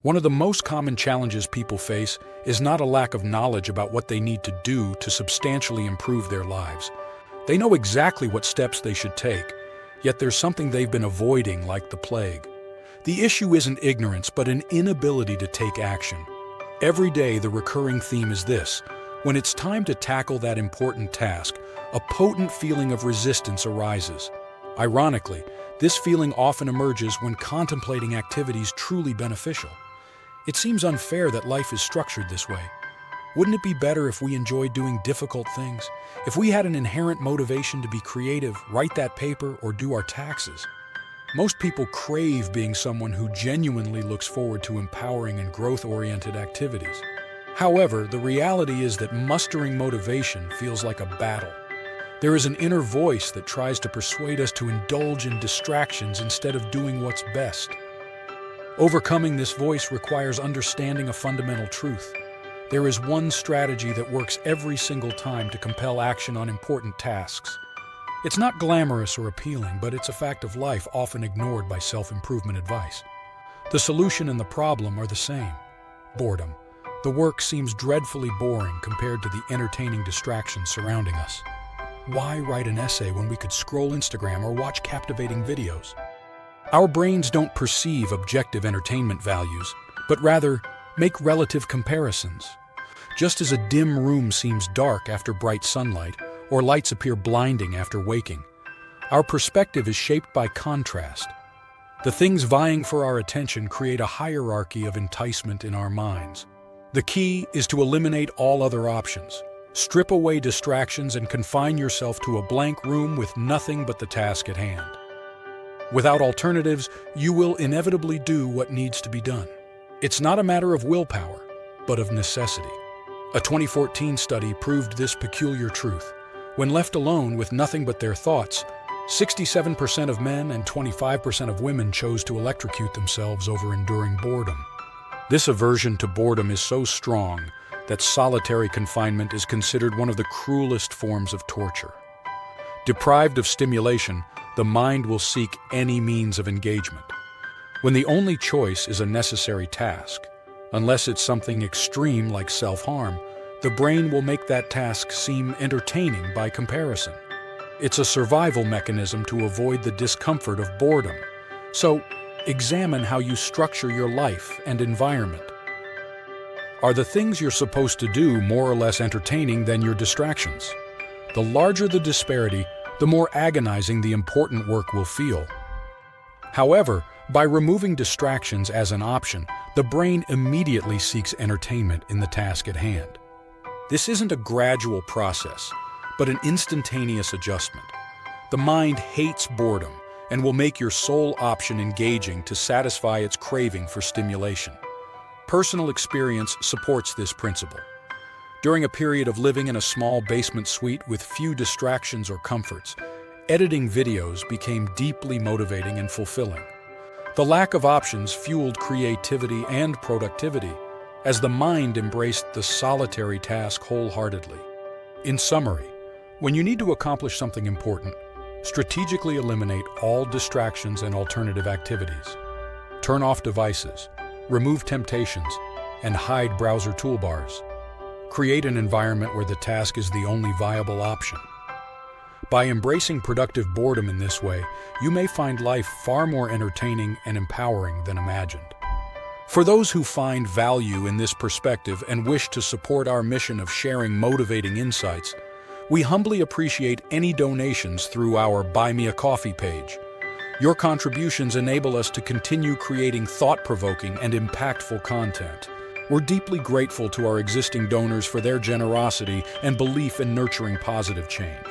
One of the most common challenges people face is not a lack of knowledge about what they need to do to substantially improve their lives. They know exactly what steps they should take, yet there's something they've been avoiding like the plague. The issue isn't ignorance, but an inability to take action. Every day, the recurring theme is this: when it's time to tackle that important task, a potent feeling of resistance arises. Ironically, this feeling often emerges when contemplating activities truly beneficial. It seems unfair that life is structured this way. Wouldn't it be better if we enjoyed doing difficult things? If we had an inherent motivation to be creative, write that paper, or do our taxes? Most people crave being someone who genuinely looks forward to empowering and growth-oriented activities. However, the reality is that mustering motivation feels like a battle. There is an inner voice that tries to persuade us to indulge in distractions instead of doing what's best. Overcoming this voice requires understanding a fundamental truth. There is one strategy that works every single time to compel action on important tasks. It's not glamorous or appealing, but it's a fact of life often ignored by self-improvement advice. The solution and the problem are the same: boredom. The work seems dreadfully boring compared to the entertaining distractions surrounding us. Why write an essay when we could scroll Instagram or watch captivating videos? Our brains don't perceive objective entertainment values, but rather make relative comparisons. Just as a dim room seems dark after bright sunlight, or lights appear blinding after waking, our perspective is shaped by contrast. The things vying for our attention create a hierarchy of enticement in our minds. The key is to eliminate all other options. Strip away distractions and confine yourself to a blank room with nothing but the task at hand. Without alternatives, you will inevitably do what needs to be done. It's not a matter of willpower, but of necessity. A 2014 study proved this peculiar truth. When left alone with nothing but their thoughts, 67% of men and 25% of women chose to electrocute themselves over enduring boredom. This aversion to boredom is so strong that solitary confinement is considered one of the cruelest forms of torture. Deprived of stimulation, the mind will seek any means of engagement. When the only choice is a necessary task, unless it's something extreme like self-harm, the brain will make that task seem entertaining by comparison. It's a survival mechanism to avoid the discomfort of boredom. So, examine how you structure your life and environment. Are the things you're supposed to do more or less entertaining than your distractions? The larger the disparity, the more agonizing the important work will feel. However, by removing distractions as an option, the brain immediately seeks entertainment in the task at hand. This isn't a gradual process, but an instantaneous adjustment. The mind hates boredom and will make your sole option engaging to satisfy its craving for stimulation. Personal experience supports this principle. During a period of living in a small basement suite with few distractions or comforts, editing videos became deeply motivating and fulfilling. The lack of options fueled creativity and productivity, as the mind embraced the solitary task wholeheartedly. In summary, when you need to accomplish something important, strategically eliminate all distractions and alternative activities. Turn off devices, remove temptations, and hide browser toolbars. Create an environment where the task is the only viable option. By embracing productive boredom in this way, you may find life far more entertaining and empowering than imagined. For those who find value in this perspective and wish to support our mission of sharing motivating insights, we humbly appreciate any donations through our Buy Me a Coffee page. Your contributions enable us to continue creating thought-provoking and impactful content. We're deeply grateful to our existing donors for their generosity and belief in nurturing positive change.